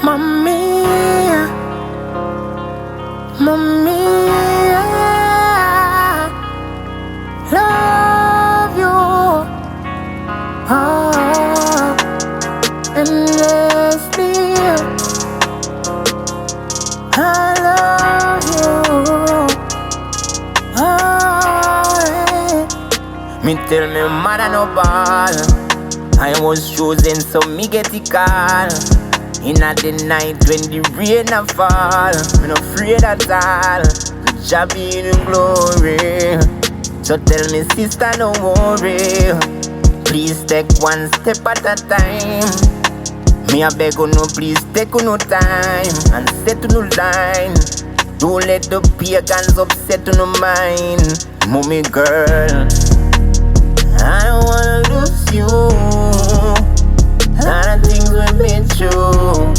Mommy, mommy, love you, oh, endlessly. I love you, oh. Me tell me mother no ball. I was chosen, so me get it call. Inna the night when the rain a fall, me no afraid at all. The job be in glory. So tell me sister no worry. Please take one step at a time. Me a beg you no please take you no time and set no line. Don't let the pagans upset no mind. Mommy girl, I don't wanna lose you. Lot of things we've been through.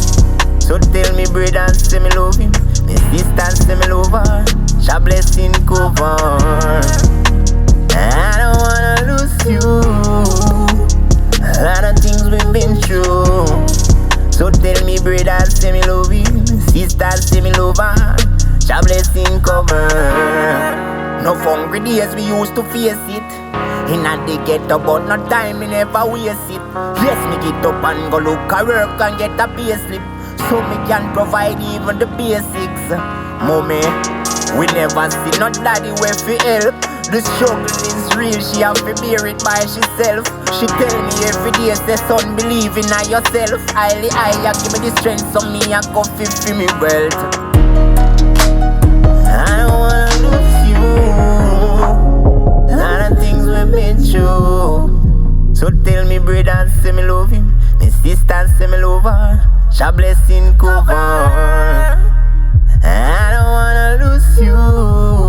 So tell me brother say me love him, me sister say me love her. Sha blessing cover. I don't wanna lose you. Lot of things we've been through. So tell me brother say me love him, sister say me love her. Sha blessing cover. No hungry days we used to face it. Inna the ghetto but no time me never waste it. Yes, me get up and go look a work and get a pay slip, so me can provide even the basics. Mommy, we never see no daddy where fi help. The struggle is real, she have to bear it by herself. She tell me every day, say son, believe in yourself. Highly higher, give me the strength so me a go fi me wealth. I don't wanna lose you. Lot of things we've been through. So tell me brother say me love him, me sister say me love her. Sha blessing cover. I don't wanna lose you.